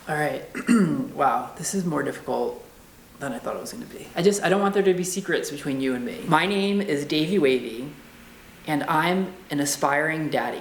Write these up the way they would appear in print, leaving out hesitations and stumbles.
All right. Wow, this is more difficult than I thought it was going to be. I don't want there to be secrets between you and me. My name is Davey Wavy, and I'm an aspiring daddy.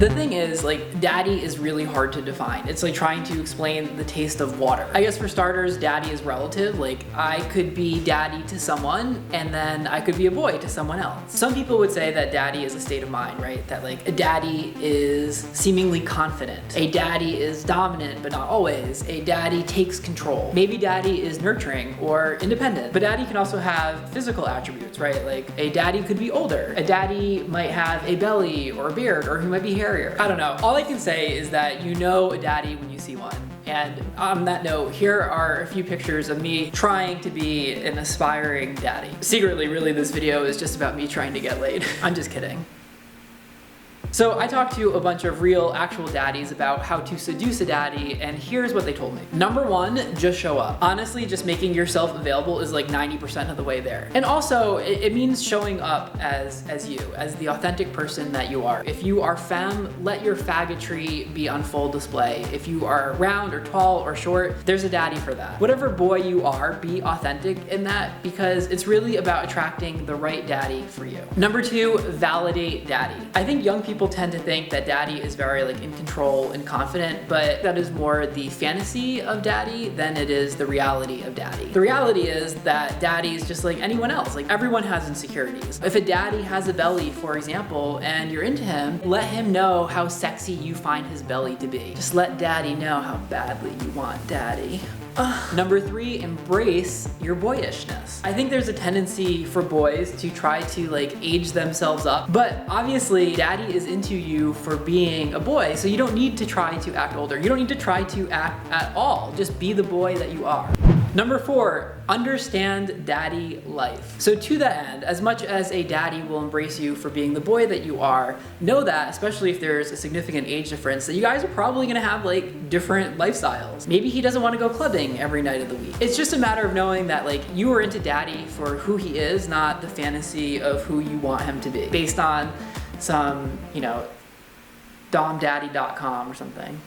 The thing is, like, daddy is really hard to define. It's like trying to explain the taste of water. I guess for starters, daddy is relative. Like, I could be daddy to someone, and then I could be a boy to someone else. Some people would say that daddy is a state of mind, right? That like a daddy is seemingly confident. A daddy is dominant, but not always. A daddy takes control. Maybe daddy is nurturing or independent, but daddy can also have physical attributes, right? Like a daddy could be older. A daddy might have a belly or a beard, or he might be hairier. I don't know. All I can say is that you know a daddy when you see one. And on that note, here are a few pictures of me trying to be an aspiring daddy. Secretly, really, this video is just about me trying to get laid. I'm just kidding. So I talked to a bunch of real, actual daddies about how to seduce a daddy, and here's what they told me. Number one, just show up. Honestly, just making yourself available is like 90% of the way there. And also, it means showing up as you, as the authentic person that you are. If you are femme, let your faggotry be on full display. If you are round or tall or short, there's a daddy for that. Whatever boy you are, be authentic in that, because it's really about attracting the right daddy for you. Number two, validate daddy. I think young people tend to think that daddy is very like in control and confident, but that is more the fantasy of daddy than it is the reality of daddy. The reality is that daddy is just like anyone else. Like, everyone has insecurities. If a daddy has a belly, for example, and you're into him, let him know how sexy you find his belly to be. Just let daddy know how badly you want daddy. Number three, embrace your boyishness. I think there's a tendency for boys to try to like age themselves up, but obviously daddy is into you for being a boy, so you don't need to try to act older. You don't need to try to act at all. Just be the boy that you are. Number four, understand daddy life. So to that end, as much as a daddy will embrace you for being the boy that you are, know that, especially if there's a significant age difference, that you guys are probably gonna have like different lifestyles. Maybe he doesn't wanna go clubbing every night of the week. It's just a matter of knowing that like you are into daddy for who he is, not the fantasy of who you want him to be, based on some, domdaddy.com or something.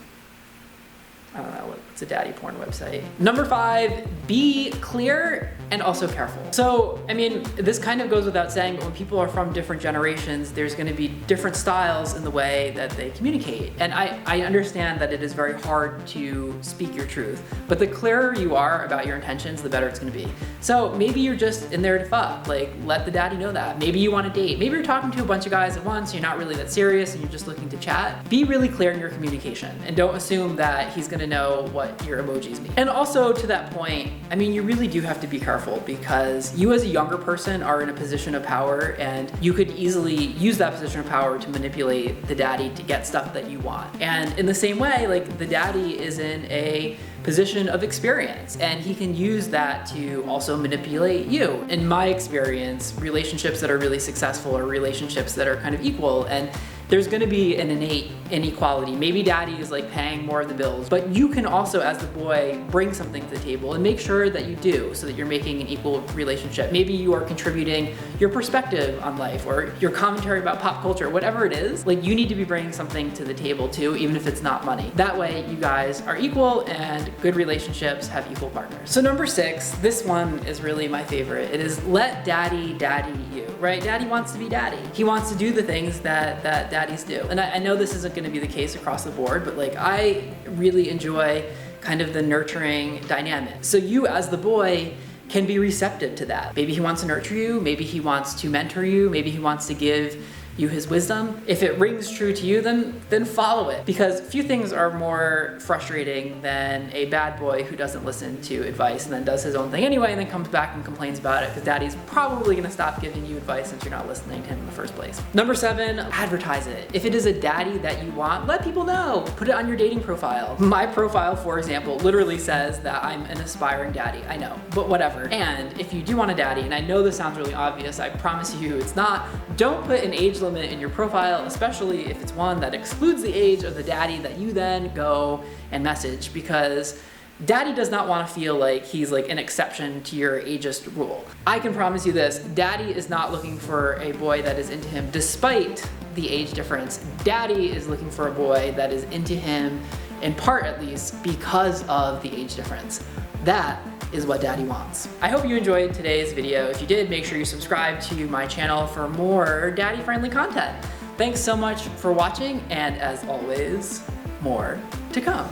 I don't know, it's a daddy porn website. Number five, be clear and also careful. So, I mean, this kind of goes without saying, but when people are from different generations, there's gonna be different styles in the way that they communicate. And I understand that it is very hard to speak your truth, but the clearer you are about your intentions, the better it's gonna be. So maybe you're just in there to fuck, like let the daddy know that. Maybe you wanna date. Maybe you're talking to a bunch of guys at once, you're not really that serious and you're just looking to chat. Be really clear in your communication and don't assume that he's gonna know what your emojis mean. And also to that point, I mean, you really do have to be careful because you as a younger person are in a position of power and you could easily use that position of power to manipulate the daddy to get stuff that you want. And in the same way, like the daddy is in a position of experience and he can use that to also manipulate you. In my experience, relationships that are really successful are relationships that are kind of equal, and there's gonna be an innate inequality. Maybe daddy is like paying more of the bills, but you can also, as the boy, bring something to the table and make sure that you do so that you're making an equal relationship. Maybe you are contributing your perspective on life or your commentary about pop culture, whatever it is, like you need to be bringing something to the table too, even if it's not money. That way you guys are equal and good relationships have equal partners. So number six, this one is really my favorite. It is let daddy daddy you, right? Daddy wants to be daddy. He wants to do the things that daddies do. And I know this isn't gonna be the case across the board, but like I really enjoy kind of the nurturing dynamic. So you as the boy can be receptive to that. Maybe he wants to nurture you, maybe he wants to mentor you, maybe he wants to give you his wisdom. If it rings true to you, then follow it. Because few things are more frustrating than a bad boy who doesn't listen to advice and then does his own thing anyway and then comes back and complains about it because daddy's probably gonna stop giving you advice since you're not listening to him in the first place. Number seven, advertise it. If it is a daddy that you want, let people know. Put it on your dating profile. My profile, for example, literally says that I'm an aspiring daddy. I know, but whatever. And if you do want a daddy, and I know this sounds really obvious, I promise you it's not, don't put an age limit in your profile, especially if it's one that excludes the age of the daddy that you then go and message, because daddy does not want to feel like he's like an exception to your ageist rule. I can promise you this, daddy is not looking for a boy that is into him despite the age difference. Daddy is looking for a boy that is into him in part at least because of the age difference. That is what daddy wants. I hope you enjoyed today's video. If you did, make sure you subscribe to my channel for more daddy-friendly content. Thanks so much for watching, and as always, more to come.